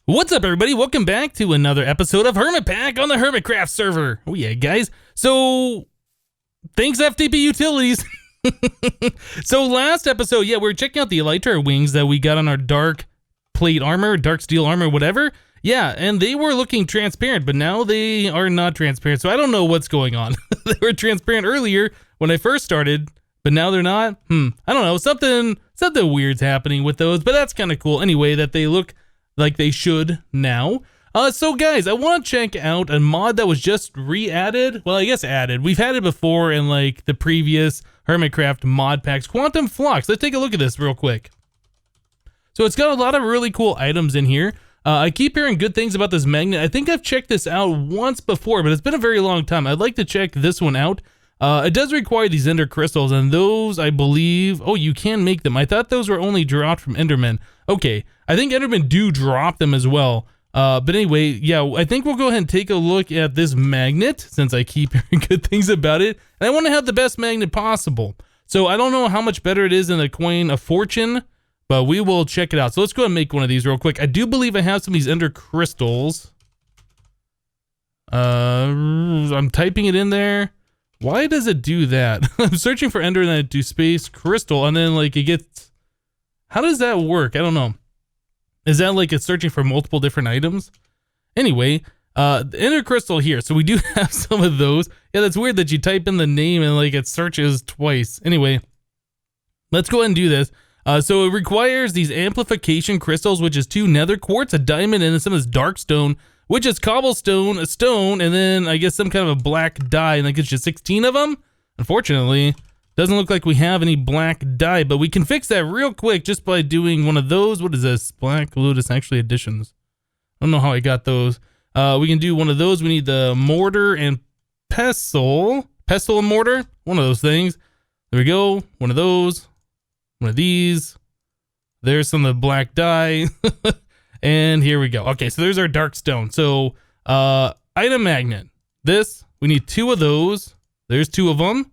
What's up, everybody? Welcome back to another episode of HermitPack on the HermitCraft server. Oh yeah, guys. So, thanks FTB Utilities. So last episode, yeah, we were checking out the elytra wings that we got on our dark plate armor, dark steel armor, whatever. Yeah, and they were looking transparent, but now they are not transparent. So I don't know what's going on. They were transparent earlier when I first started, but now they're not. I don't know. Something weird's happening with those, but that's kind of cool. Anyway, that they look like they should now. So guys, I want to check out a mod that was just re-added. Well, I guess added. We've had it before in like the previous HermitCraft mod packs. Quantum Flux. Let's take a look at this real quick. So it's got a lot of really cool items in here. I keep hearing good things about this magnet. I think I've checked this out once before, but it's been a very long time. I'd like to check this one out. It does require these ender crystals, and those, I believe, oh, you can make them. I thought those were only dropped from endermen. Okay, I think endermen do drop them as well. But anyway, yeah, I think we'll go ahead and take a look at this magnet, since I keep hearing good things about it. And I want to have the best magnet possible. So I don't know how much better it is than the coin of fortune, but we will check it out. So let's go ahead and make one of these real quick. I do believe I have some of these ender crystals. I'm typing it in there. Why does it do that? I'm searching for ender and then I do space crystal and then like it gets, how does that work? I don't know. Is that like it's searching for multiple different items? Anyway, the ender crystal here. So we do have some of those. Yeah, that's weird that you type in the name and like it searches twice. Anyway, let's go ahead and do this. So it requires these amplification crystals, which is 2 nether quartz, a diamond, and then some of this dark stone, which is cobblestone, a stone, and then I guess some kind of a black dye, and that gets you 16 of them. Unfortunately, doesn't look like we have any black dye, but we can fix that real quick just by doing one of those. What is this? Black Lotus, actually additions. I don't know how I got those. We can do one of those. We need the mortar and pestle. Pestle and mortar, one of those things. There we go, one of those. One of these. There's some of the black dye. And here we go. Okay, so there's our dark stone. So item magnet. This, we need 2 of those. There's 2 of them.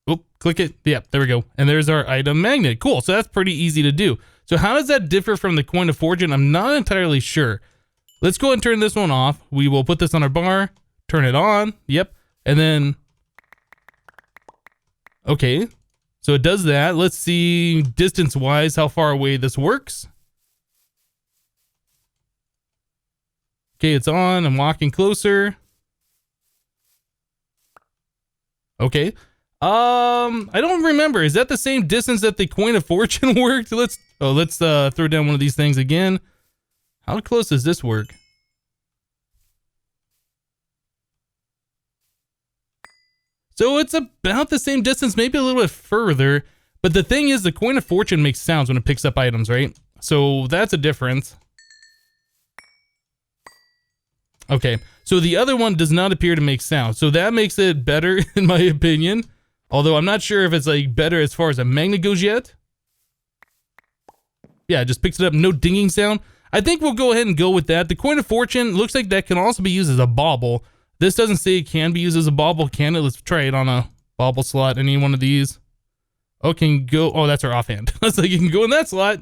Oh, click it. Yeah, there we go. And there's our item magnet. Cool. So that's pretty easy to do. So how does that differ from the coin of fortune? I'm not entirely sure. Let's go ahead and turn this one off. We will put this on our bar, turn it on. Yep. And then, okay. So it does that. Let's see distance-wise how far away this works. Okay, it's on. I'm walking closer. Okay. I don't remember. Is that the same distance that the coin of fortune worked? Let's throw down one of these things again. How close does this work? So it's about the same distance, maybe a little bit further. But the thing is, the coin of fortune makes sounds when it picks up items, right? So that's a difference. Okay, so the other one does not appear to make sound. So that makes it better, in my opinion. Although I'm not sure if it's like better as far as a magnet goes yet. Yeah, it just picks it up, no dinging sound. I think we'll go ahead and go with that. The coin of fortune looks like that can also be used as a bauble. This doesn't say it can be used as a bauble, can it? Let's try it on a bauble slot, any one of these. Oh, can go, oh, that's our offhand. I was like, you can go in that slot.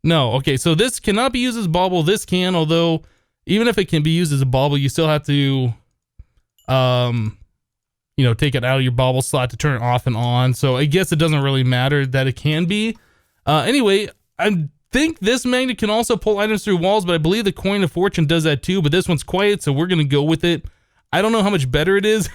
No, okay, so this cannot be used as a bauble. This can, although even if it can be used as a bauble, you still have to, you know, take it out of your bauble slot to turn it off and on. So I guess it doesn't really matter that it can be. Anyway, I think this magnet can also pull items through walls, but I believe the coin of fortune does that too, but this one's quiet, so we're going to go with it. I don't know how much better it is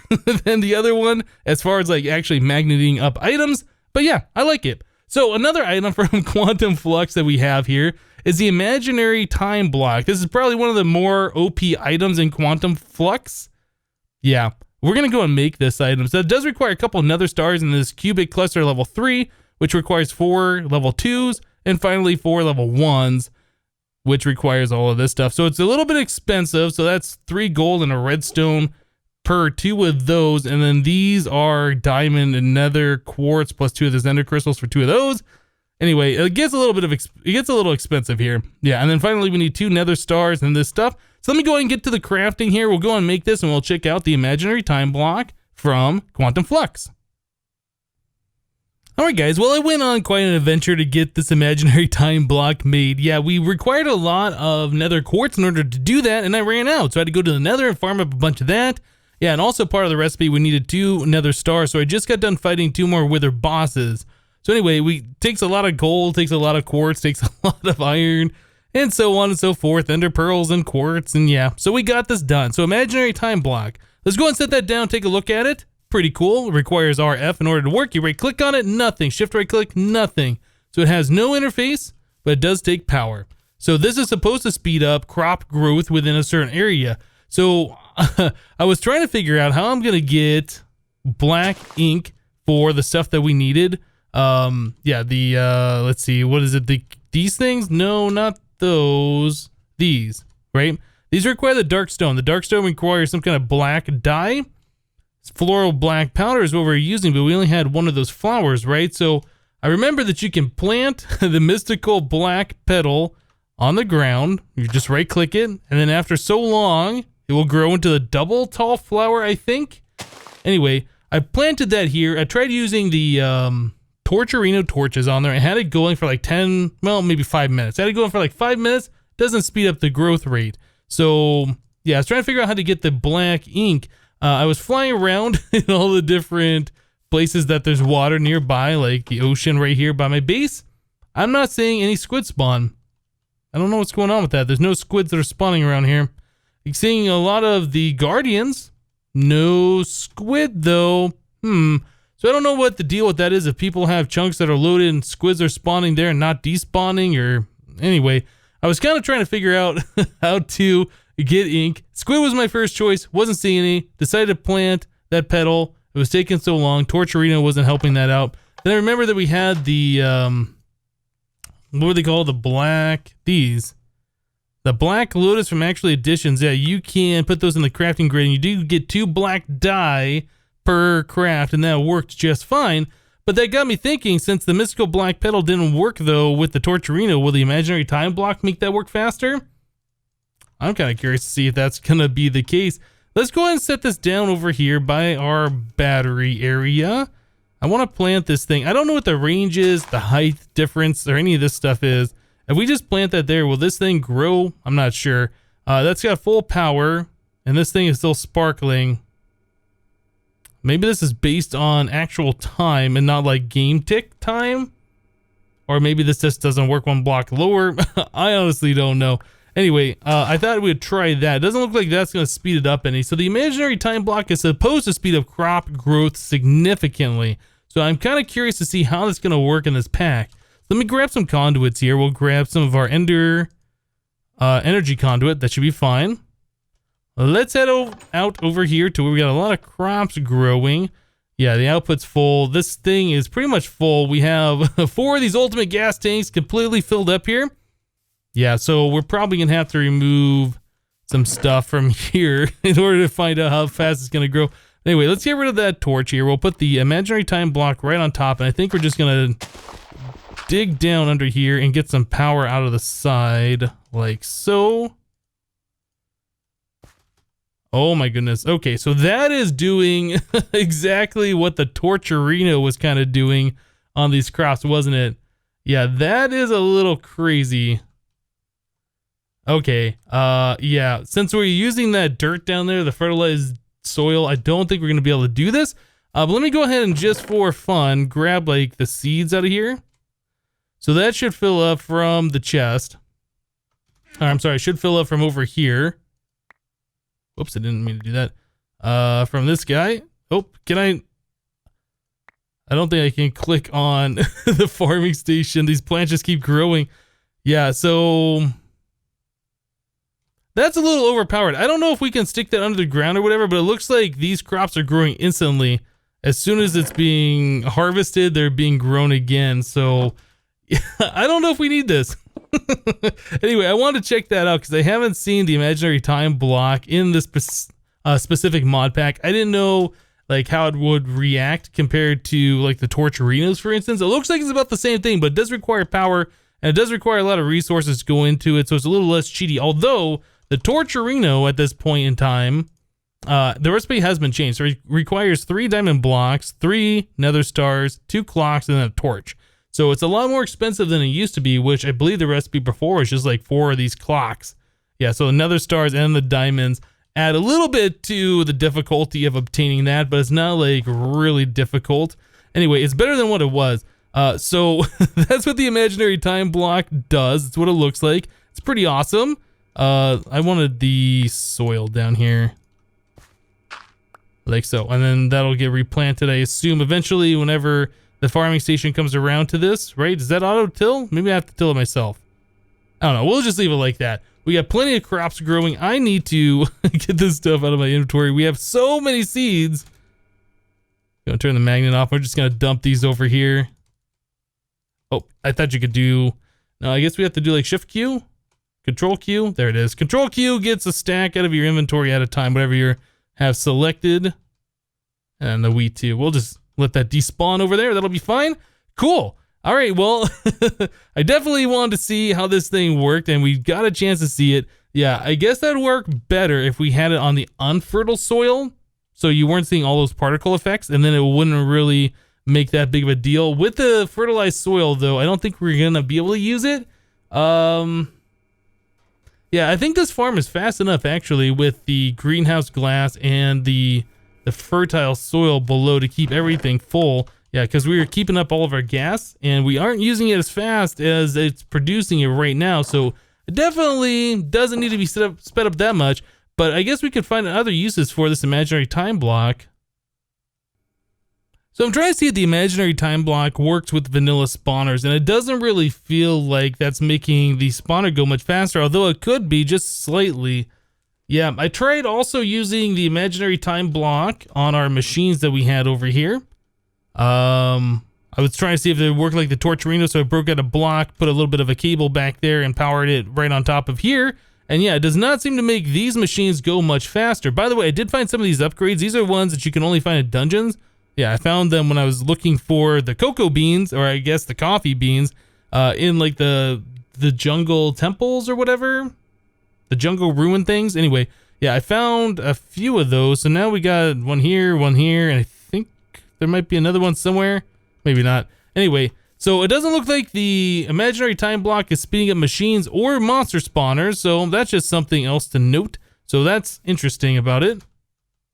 than the other one as far as like actually magneting up items, but yeah, I like it. So another item from Quantum Flux that we have here is the imaginary time block. This is probably one of the more OP items in Quantum Flux. Yeah, we're going to go and make this item. So it does require a couple of nether stars in this cubic cluster level 3, which requires 4 level 2s, and finally 4 level 1s, which requires all of this stuff. So it's a little bit expensive. So that's 3 gold and a redstone per 2 of those. And then these are diamond and nether quartz plus 2 of the ender crystals for 2 of those. Anyway, it gets a little expensive here. Yeah, and then finally we need 2 nether stars and this stuff. So let me go ahead and get to the crafting here. We'll go and make this and we'll check out the imaginary time block from Quantum Flux. Alright guys, well I went on quite an adventure to get this imaginary time block made. Yeah, we required a lot of nether quartz in order to do that, and I ran out. So I had to go to the nether and farm up a bunch of that. Yeah, and also part of the recipe, we needed 2 nether stars, so I just got done fighting 2 more wither bosses. So anyway, takes a lot of gold, takes a lot of quartz, takes a lot of iron, and so on and so forth, ender pearls and quartz, and yeah. So we got this done. So imaginary time block. Let's go and set that down, take a look at it. Pretty cool. It requires RF in order to work. You right click on it, nothing. Shift right click, nothing. So it has no interface, but it does take power. So this is supposed to speed up crop growth within a certain area. So I was trying to figure out how I'm going to get black ink for the stuff that we needed. Let's see, what is it? These things? No, not those. These, right? These require the dark stone. The dark stone requires some kind of black dye. Floral black powder is what we're using, but we only had one of those flowers, right? So I remember that you can plant the mystical black petal on the ground. You just right click it, and then after so long, it will grow into the double tall flower, I think. Anyway, I planted that here. I tried using the Torturino torches on there. I had it going for like 10, well, maybe 5 minutes. I had it going for like 5 minutes. Doesn't speed up the growth rate. So yeah, I was trying to figure out how to get the black ink. I was flying around in all the different places that there's water nearby, like the ocean right here by my base. I'm not seeing any squid spawn. I don't know what's going on with that. There's no squids that are spawning around here. I'm seeing a lot of the guardians. No squid though. So I don't know what the deal with that is. If people have chunks that are loaded and squids are spawning there and not despawning, or anyway, I was kind of trying to figure out how to get ink. Squid was my first choice. Wasn't seeing any. Decided to plant that petal. It was taking so long. Torturino wasn't helping that out. Then I remember that we had the what were they called? The black the black lotus from Actually Additions. Yeah, you can put those in the crafting grid, and you do get 2 black dye per craft, and that worked just fine. But that got me thinking, since the mystical black petal didn't work though with the Torturino, will the imaginary time block make that work faster? I'm kind of curious to see if that's going to be the case. Let's go ahead and set this down over here by our battery area. I want to plant this thing. I don't know what the range is, the height difference, or any of this stuff is. If we just plant that there, will this thing grow? I'm not sure. That's got full power, and this thing is still sparkling. Maybe this is based on actual time and not like game tick time. Or maybe this just doesn't work 1 block lower. I honestly don't know. Anyway, I thought we would try that. It doesn't look like that's going to speed it up any. So the imaginary time block is supposed to speed up crop growth significantly. So I'm kind of curious to see how that's going to work in this pack. Let me grab some conduits here. We'll grab some of our ender energy conduit. That should be fine. Let's head out over here to where we got a lot of crops growing. Yeah, the output's full. This thing is pretty much full. We have 4 of these ultimate gas tanks completely filled up here. Yeah, so we're probably going to have to remove some stuff from here in order to find out how fast it's going to grow. Anyway, let's get rid of that torch here. We'll put the imaginary time block right on top, and I think we're just going to dig down under here and get some power out of the side, like so. Oh my goodness. Okay, so that is doing exactly what the Torturino was kind of doing on these crops, wasn't it? Yeah, that is a little crazy. Okay, yeah, since we're using that dirt down there, the fertilized soil, I don't think we're going to be able to do this. But let me go ahead and just for fun, grab like the seeds out of here. So that should fill up from the chest. I'm sorry, it should fill up from over here. Whoops, I didn't mean to do that. From this guy. Oh, can I don't think I can click on the farming station. These plants just keep growing. Yeah, so that's a little overpowered. I don't know if we can stick that under the ground or whatever, but it looks like these crops are growing instantly. As soon as it's being harvested, they're being grown again. So I don't know if we need this. Anyway, I wanted to check that out because I haven't seen the imaginary time block in this specific mod pack. I didn't know like how it would react compared to like the Torturinos, for instance. It looks like it's about the same thing, but it does require power and it does require a lot of resources to go into it, so it's a little less cheaty. Although the Torturino at this point in time the recipe has been changed. So it requires 3 diamond blocks, 3 nether stars, 2 clocks, and then a torch. So it's a lot more expensive than it used to be, which I believe the recipe before was just like 4 of these clocks. Yeah, so the nether stars and the diamonds add a little bit to the difficulty of obtaining that, but it's not like really difficult. Anyway, it's better than what it was. So that's what the imaginary time block does. It's what it looks like. It's pretty awesome. I wanted the soil down here. Like so. And then that'll get replanted, I assume, eventually whenever the farming station comes around to this, right? Is that auto-till? Maybe I have to till it myself. I don't know. We'll just leave it like that. We got plenty of crops growing. I need to get this stuff out of my inventory. We have so many seeds. Gonna turn the magnet off. We're just gonna dump these over here. Oh, I thought you could do... No, I guess we have to do like Shift Q? Control Q? There it is. Control Q gets a stack out of your inventory at a time, whatever you have selected. And the wheat too. We'll just let that despawn over there. That'll be fine. Cool. All right, well, I definitely wanted to see how this thing worked, and we got a chance to see it. Yeah, I guess that'd work better if we had it on the unfertile soil, so you weren't seeing all those particle effects, and then it wouldn't really make that big of a deal. With the fertilized soil, though, I don't think we're going to be able to use it. Yeah, I think this farm is fast enough, actually, with the greenhouse glass and the fertile soil below to keep everything full. Yeah, because we are keeping up all of our gas, and we aren't using it as fast as it's producing it right now, so it definitely doesn't need to be sped up that much, but I guess we could find other uses for this imaginary time block. So I'm trying to see if the imaginary time block works with vanilla spawners, and it doesn't really feel like that's making the spawner go much faster, although it could be just slightly. Yeah, I tried also using the imaginary time block on our machines that we had over here. I was trying to see if it would work like the Torturino, so I broke out a block, put a little bit of a cable back there, and powered it right on top of here. And yeah, it does not seem to make these machines go much faster. By the way, I did find some of these upgrades. These are ones that you can only find in dungeons. Yeah, I found them when I was looking for the cocoa beans, or I guess the coffee beans, in like the jungle temples or whatever. The jungle ruin things. Anyway, yeah, I found a few of those. So now we got one here, and I think there might be another one somewhere. Maybe not. Anyway, so it doesn't look like the imaginary time block is speeding up machines or monster spawners. So that's just something else to note. So that's interesting about it.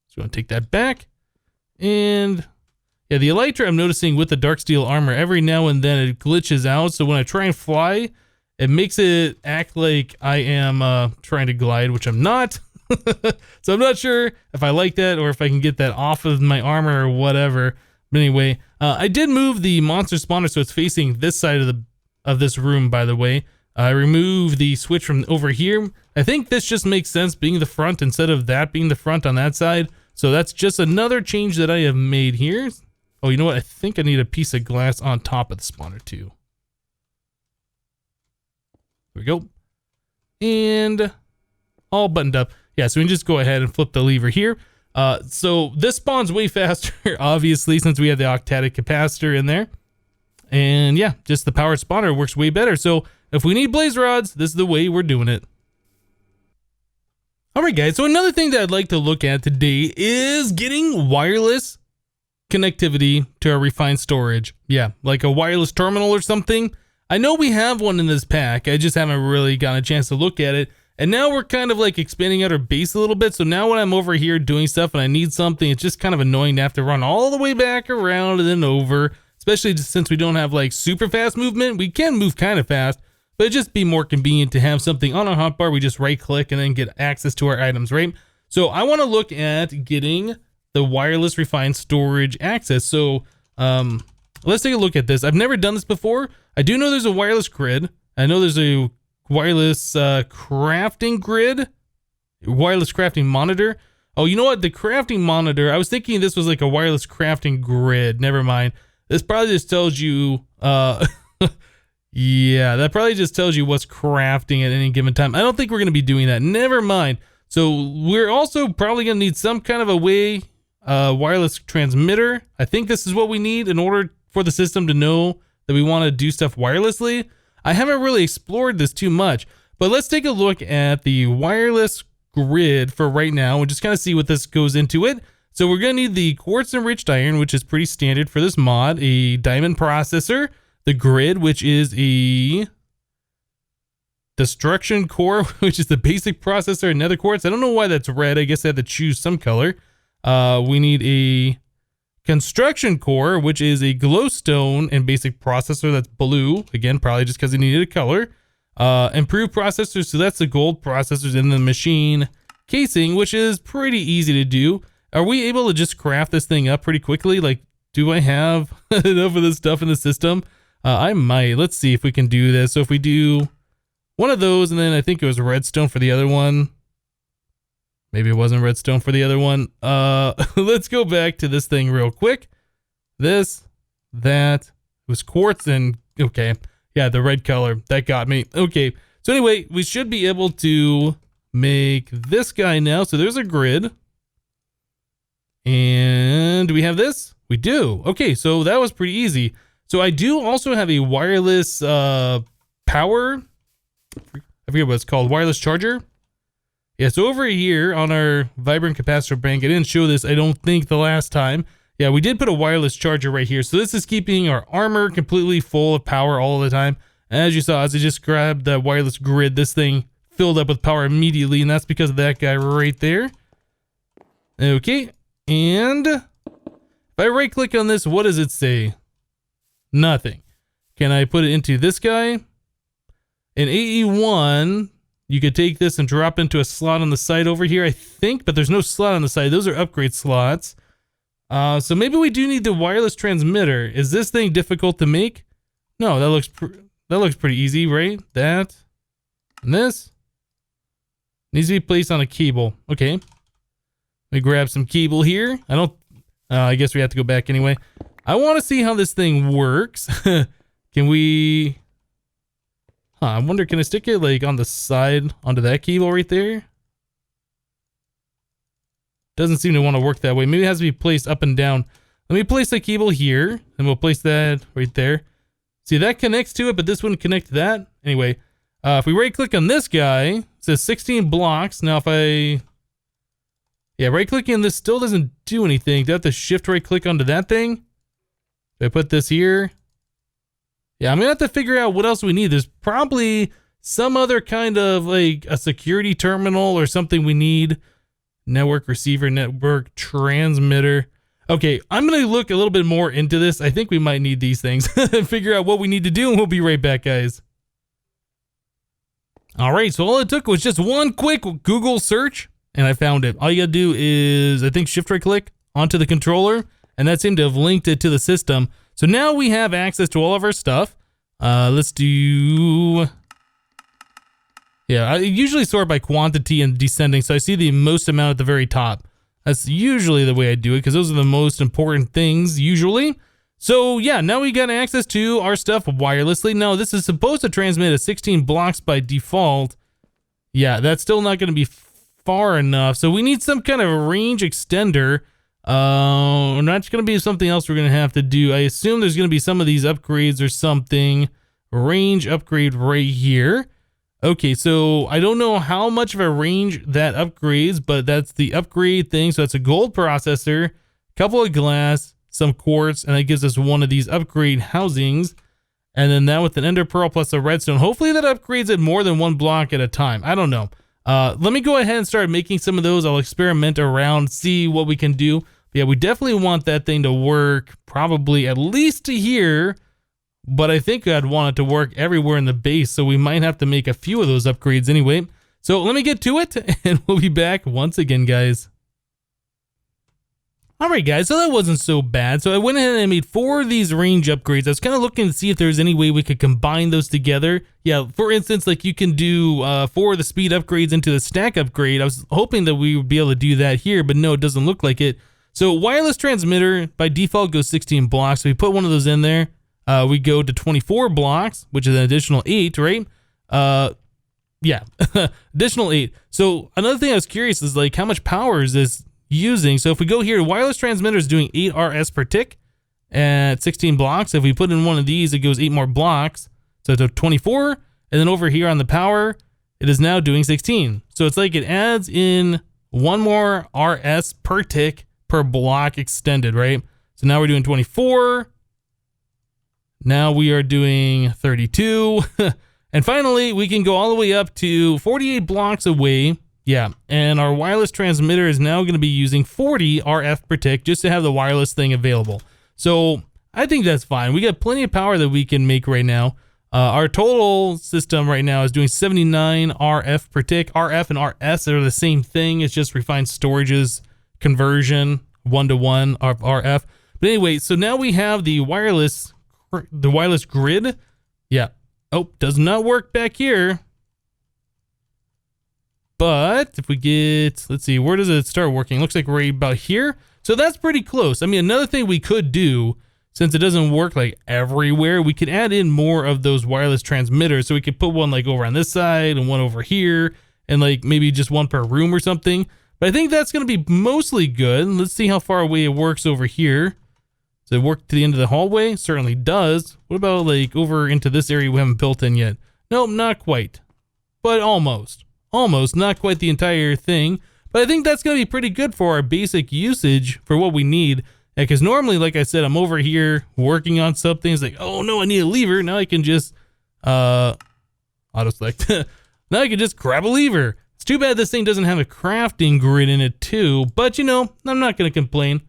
So I'm going to take that back. And yeah, the elytra I'm noticing with the dark steel armor, every now and then it glitches out. So when I try and fly, it makes it act like I am trying to glide, which I'm not. So I'm not sure if I like that or if I can get that off of my armor or whatever. But anyway, I did move the monster spawner so it's facing this side of this room, by the way. I removed the switch from over here. I think this just makes sense being the front instead of that being the front on that side. So that's just another change that I have made here. Oh, you know what? I think I need a piece of glass on top of the spawner too. There we go. And all buttoned up. Yeah, so we can just go ahead and flip the lever here. So this spawns way faster, obviously, since we have the octatic capacitor in there. And yeah, just the power spawner works way better. So if we need blaze rods, this is the way we're doing it. All right, guys, so another thing that I'd like to look at today is getting wireless connectivity to our refined storage. Yeah, like a wireless terminal or something. I know we have one in this pack. I just haven't really gotten a chance to look at it. And now we're kind of like expanding out our base a little bit. So now when I'm over here doing stuff and I need something, it's just kind of annoying to have to run all the way back around and then over, especially just since we don't have like super fast movement. We can move kind of fast, but it'd just be more convenient to have something on our hotbar. We just right click and then get access to our items, right? So I want to look at getting the wireless refined storage access. So let's take a look at this. I've never done this before. I do know there's a wireless grid. I know there's a wireless crafting grid, wireless crafting monitor. Oh, you know what? The crafting monitor, I was thinking this was like a wireless crafting grid. Never mind. This probably just tells you, yeah, that probably just tells you what's crafting at any given time. I don't think we're going to be doing that. Never mind. So we're also probably going to need some kind of a way, wireless transmitter. I think this is what we need in order for the system to know that we want to do stuff wirelessly. I haven't really explored this too much, but let's take a look at the wireless grid for right now. We'll just kind of see what this goes into it. So we're going to need the quartz enriched iron, which is pretty standard for this mod, a diamond processor, the grid, which is a destruction core, which is the basic processor, and nether quartz. I don't know why that's red. I guess I had to choose some color. We need a construction core, which is a glowstone and basic processor that's blue. Again, probably just because it needed a color. Improved processors, so that's the gold processors in the machine casing, which is pretty easy to do. Are we able to just craft this thing up pretty quickly? Like, do I have enough of this stuff in the system? I might. Let's see if we can do this. So if we do one of those, and then I think it was redstone for the other one. Maybe it wasn't redstone for the other one. Let's go back to this thing real quick. This, that, it was quartz and, okay. Yeah, the red color, that got me. Okay, so anyway, we should be able to make this guy now. So there's a grid. And do we have this? We do. Okay, so that was pretty easy. So I do also have a wireless power. I forget what it's called. Wireless charger. Yeah, so over here on our vibrant capacitor bank, I didn't show this, I don't think, the last time. Yeah, we did put a wireless charger right here. So this is keeping our armor completely full of power all the time. And as you saw, as I just grabbed that wireless grid, this thing filled up with power immediately. And that's because of that guy right there. Okay. And if I right click on this, what does it say? Nothing. Can I put it into this guy? In AE1, you could take this and drop into a slot on the side over here, I think, but there's no slot on the side. Those are upgrade slots. So maybe we do need the wireless transmitter. Is this thing difficult to make? No, that looks pretty easy, right? That and this needs to be placed on a cable. Okay. Let me grab some cable here. I guess we have to go back anyway. I want to see how this thing works. Can we... I wonder, can I stick it like on the side onto that cable right there? Doesn't seem to want to work that way. Maybe it has to be placed up and down. Let me place the cable here, and we'll place that right there. See, that connects to it, but this wouldn't connect to that. Anyway, if we right click on this guy, it says 16 blocks. Now if I... Yeah, right clicking on this still doesn't do anything. Do I have to shift right click onto that thing? If I put this here... Yeah, I'm gonna have to figure out what else we need. There's probably some other kind of like a security terminal or something we need. Network receiver, network transmitter. Okay, I'm gonna look a little bit more into this. I think we might need these things and figure out what we need to do, and we'll be right back, guys. All right, so all it took was just one quick Google search, and I found it. All you gotta do is, I think, shift right click onto the controller, and that seemed to have linked it to the system. So now we have access to all of our stuff. Let's do... Yeah, I usually sort by quantity and descending, so I see the most amount at the very top. That's usually the way I do it, because those are the most important things, usually. So yeah, now we got access to our stuff wirelessly. Now, this is supposed to transmit at 16 blocks by default. Yeah, that's still not going to be far enough, so we need some kind of a range extender. That's going to be something else we're going to have to do. I assume there's going to be some of these upgrades or something. Range upgrade right here. Okay, so I don't know how much of a range that upgrades, but that's the upgrade thing. So that's a gold processor, a couple of glass, some quartz, and that gives us one of these upgrade housings. And then that with an ender pearl plus a redstone. Hopefully that upgrades it more than one block at a time. I don't know. Let me go ahead and start making some of those. I'll experiment around, see what we can do. But yeah, we definitely want that thing to work probably at least to here, but I think I'd want it to work everywhere in the base, so we might have to make a few of those upgrades anyway. So let me get to it, and we'll be back once again, guys. Alright guys, so that wasn't so bad. So I went ahead and made 4 of these range upgrades. I was kind of looking to see if there's any way we could combine those together. Yeah, for instance, like you can do 4 of the speed upgrades into the stack upgrade. I was hoping that we would be able to do that here, but no, it doesn't look like it. So wireless transmitter by default goes 16 blocks. So we put one of those in there. We go to 24 blocks, which is an additional 8, right? Yeah, additional 8. So another thing I was curious is like how much power is this using? So if we go here, wireless transmitter is doing 8 RS per tick at 16 blocks. If we put in one of these, it goes 8 more blocks. So to 24. And then over here on the power, it is now doing 16. So it's like it adds in one more RS per tick per block extended, right? So now we're doing 24. Now we are doing 32. And finally, we can go all the way up to 48 blocks away. Yeah, and our wireless transmitter is now going to be using 40 RF per tick just to have the wireless thing available. So I think that's fine. We got plenty of power that we can make right now. Our total system right now is doing 79 RF per tick. RF and RS are the same thing. It's just refined storages conversion 1-to-1 of RF. But anyway, so now we have the wireless grid. Yeah. Oh, does not work back here. But if we get, let's see, where does it start working? Looks like right about here. So that's pretty close. I mean, another thing we could do, since it doesn't work like everywhere, we could add in more of those wireless transmitters. So we could put one like over on this side and one over here and like maybe just one per room or something. But I think that's going to be mostly good. Let's see how far away it works over here. Does it work to the end of the hallway? Certainly does. What about like over into this area we haven't built in yet? Nope, not quite, but almost. Almost, not quite the entire thing, but I think that's going to be pretty good for our basic usage for what we need. Because normally, like I said, I'm over here working on something. It's like, oh no, I need a lever. Now I can just auto select. Now I can just grab a lever. It's too bad this thing doesn't have a crafting grid in it too, but you know, I'm not going to complain.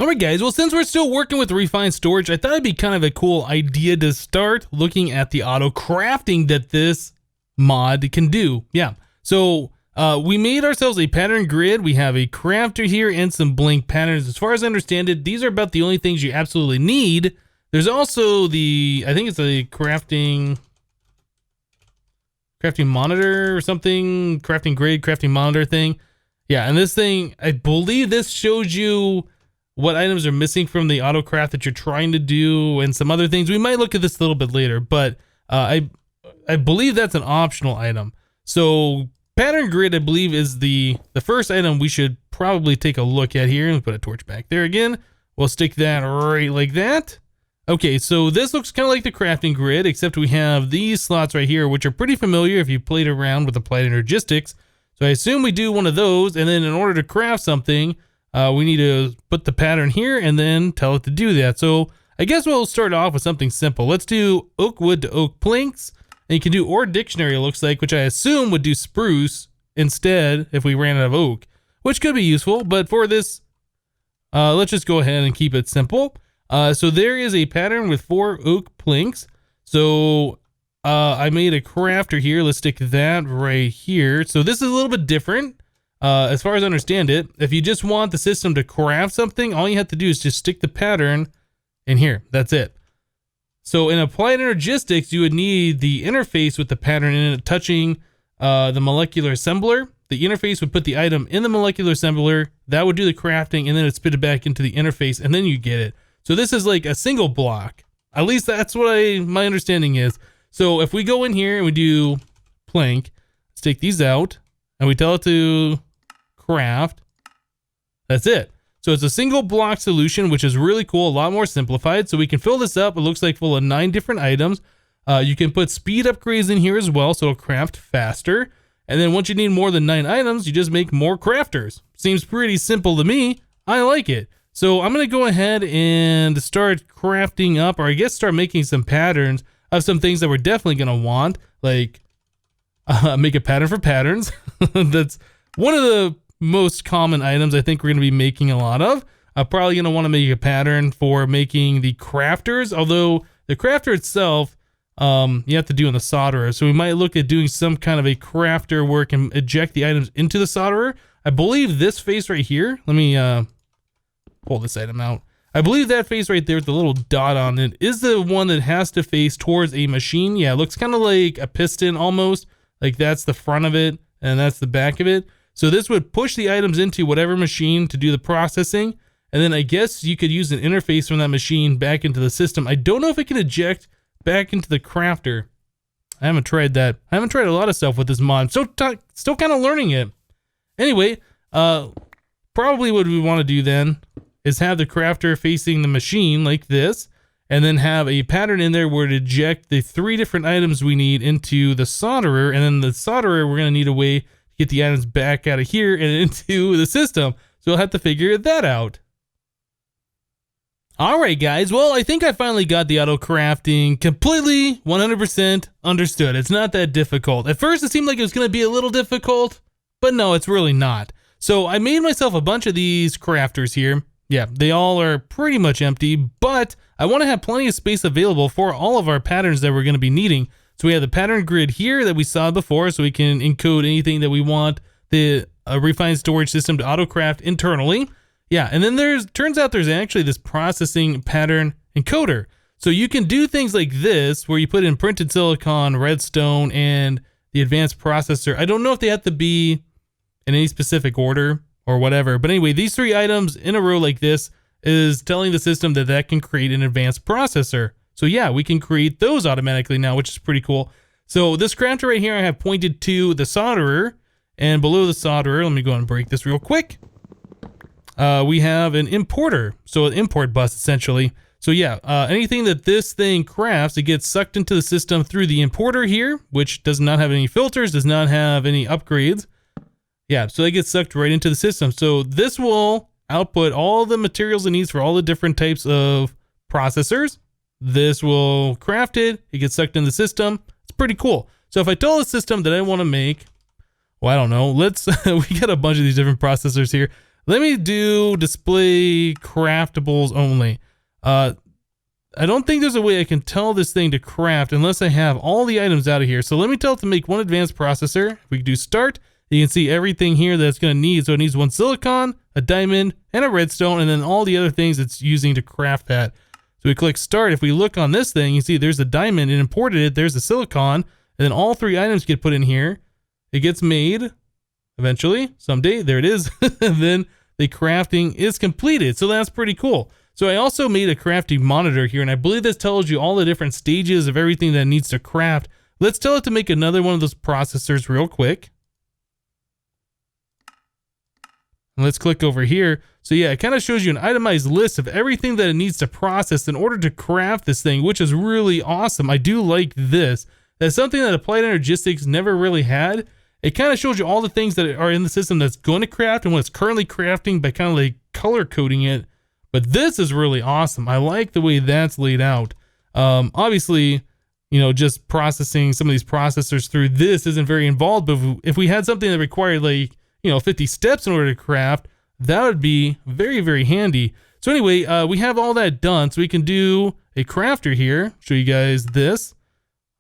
Alright guys, well since we're still working with refined storage, I thought it'd be kind of a cool idea to start looking at the auto crafting that this mod can do. Yeah, so we made ourselves a pattern grid. We have a crafter here and some blank patterns. As far as I understand it, these are about the only things you absolutely need. There's also the, I think it's a crafting monitor or something, crafting grid, crafting monitor thing. Yeah, and this thing, I believe this shows you what items are missing from the auto craft that you're trying to do and some other things. We might look at this a little bit later, but I believe that's an optional item. So pattern grid, I believe, is the first item we should probably take a look at here. And put a torch back there again. We'll stick that right like that. Okay, so this looks kind of like the crafting grid, except we have these slots right here, which are pretty familiar if you played around with Applied Energistics. So I assume we do one of those, and then in order to craft something, we need to put the pattern here and then tell it to do that. So I guess we'll start off with something simple. Let's do oak wood to oak planks. And you can do or dictionary, it looks like, which I assume would do spruce instead if we ran out of oak, which could be useful. But for this, let's just go ahead and keep it simple. So there is a pattern with 4 oak planks. So I made a crafter here. Let's stick that right here. So this is a little bit different. As far as I understand it, if you just want the system to craft something, all you have to do is just stick the pattern in here. That's it. So in Applied Energistics, you would need the interface with the pattern in it touching the molecular assembler. The interface would put the item in the molecular assembler. That would do the crafting, and then it spit it back into the interface, and then you get it. So this is like a single block. At least that's what my understanding is. So if we go in here and we do plank, let's take these out, and we tell it to craft. That's it. So it's a single block solution, which is really cool, a lot more simplified. So we can fill this up. It looks like full of 9 different items. You can put speed upgrades in here as well, so it'll craft faster. And then once you need more than 9 items, you just make more crafters. Seems pretty simple to me. I like it. So I'm going to go ahead and start crafting up, or I guess start making some patterns of some things that we're definitely going to want, like make a pattern for patterns. That's one of the most common items I think we're going to be making a lot of. I'm probably going to want to make a pattern for making the crafters, although the crafter itself, you have to do in the solderer. So we might look at doing some kind of a crafter where it can eject the items into the solderer. I believe this face right here, let me pull this item out. I believe that face right there with the little dot on it is the one that has to face towards a machine. Yeah, it looks kind of like a piston almost. Like that's the front of it and that's the back of it. So this would push the items into whatever machine to do the processing. And then I guess you could use an interface from that machine back into the system. I don't know if it can eject back into the crafter. I haven't tried that. I haven't tried a lot of stuff with this mod. Still kind of learning it. Anyway, probably what we want to do then is have the crafter facing the machine like this. and then have a pattern in there where to eject the 3 different items we need into the solderer, and then the solderer, we're going to need a way to get the items back out of here and into the system. So we'll have to figure that out. Alright guys, well I think I finally got the auto crafting completely 100% understood. It's not that difficult. At first it seemed like it was going to be a little difficult, but no, it's really not. So I made myself a bunch of these crafters here. Yeah, they all are pretty much empty, but I want to have plenty of space available for all of our patterns that we're going to be needing. So we have the pattern grid here that we saw before, so we can encode anything that we want the refined storage system to autocraft internally. Yeah, and then turns out there's actually this processing pattern encoder. So you can do things like this, where you put in printed silicon, redstone, and the advanced processor. I don't know if they have to be in any specific order or whatever, but anyway, these 3 items in a row like this is telling the system that that can create an advanced processor. So yeah, we can create those automatically now, which is pretty cool. So this crafter right here, I have pointed to the solderer, and below the solderer, let me go and break this real quick. We have an importer, so an import bus essentially. So yeah, anything that this thing crafts, it gets sucked into the system through the importer here, which does not have any filters, does not have any upgrades. Yeah, so it gets sucked right into the system. So this will output all the materials it needs for all the different types of processors. This will craft it, it gets sucked into the system. It's pretty cool. So if I tell the system that I want to make, well, I don't know, we got a bunch of these different processors here. Let me do display craftables only. I don't think there's a way I can tell this thing to craft unless I have all the items out of here. So let me tell it to make 1 advanced processor. If we do start, you can see everything here that it's going to need. So it needs 1 silicon, a diamond, and a redstone, and then all the other things it's using to craft that. So we click start. If we look on this thing, you see there's a diamond, it imported it, there's the silicon, and then all 3 items get put in here. It gets made eventually, someday, there it is, and then the crafting is completed. So that's pretty cool. So I also made a crafting monitor here, and I believe this tells you all the different stages of everything that it needs to craft. Let's tell it to make another one of those processors real quick. And let's click over here. So yeah, it kind of shows you an itemized list of everything that it needs to process in order to craft this thing, which is really awesome. I do like this. That's something that Applied Energistics never really had. It kind of shows you all the things that are in the system that's going to craft and what it's currently crafting by kind of like color coding it. But this is really awesome. I like the way that's laid out. Obviously, you know, just processing some of these processors through this isn't very involved, but if we had something that required like, you know, 50 steps in order to craft, that would be very, very handy. So anyway, we have all that done. So we can do a crafter here. Show you guys this.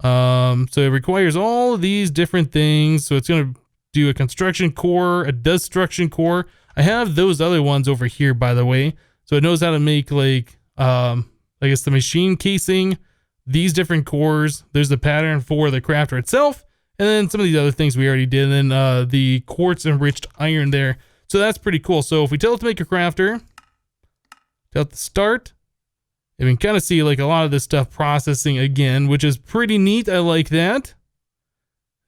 So it requires all of these different things. So it's going to do a construction core, a destruction core. I have those other ones over here, by the way. So it knows how to make like, I guess the machine casing, these different cores. There's the pattern for the crafter itself. And then some of these other things we already did. And then the quartz enriched iron there. So that's pretty cool. So if we tell it to make a crafter, tell it to start, and we can kind of see like a lot of this stuff processing again, which is pretty neat. I like that.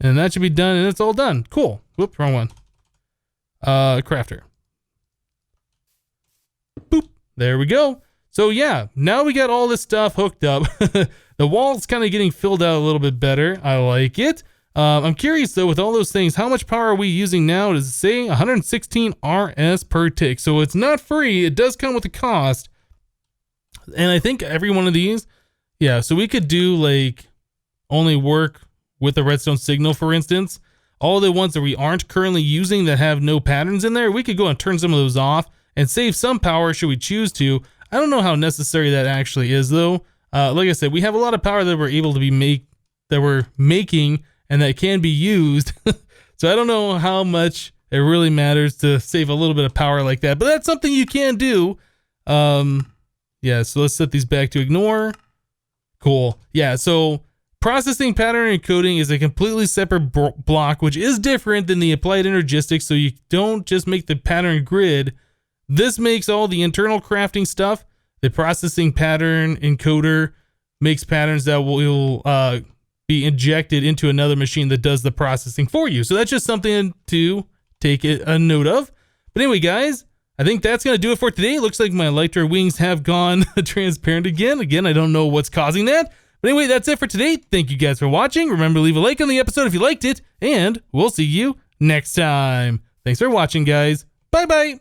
And that should be done, and it's all done. Cool. Whoop, wrong one. Crafter. Boop. There we go. So yeah, now we got all this stuff hooked up. The wall's kind of getting filled out a little bit better. I like it. I'm curious though, with all those things, how much power are we using now? Does it say 116 RS per tick? So it's not free. It does come with a cost. And I think every one of these, yeah, so we could do like only work with the redstone signal, for instance. All the ones that we aren't currently using that have no patterns in there, we could go and turn some of those off and save some power should we choose to. I don't know how necessary that actually is though. Like I said, we have a lot of power that we're able to we're making and that can be used. So I don't know how much it really matters to save a little bit of power like that, but that's something you can do. Yeah, so let's set these back to ignore. Cool. Yeah, so processing pattern encoding is a completely separate block, which is different than the Applied Energistics. So you don't just make the pattern grid. This makes all the internal crafting stuff. The processing pattern encoder makes patterns that will be injected into another machine that does the processing for you. So that's just something to take a note of. But anyway, guys, I think that's going to do it for today. It looks like my lighter wings have gone transparent again. Again, I don't know what's causing that. But anyway, that's it for today. Thank you guys for watching. Remember to leave a like on the episode if you liked it, and we'll see you next time. Thanks for watching, guys. Bye-bye.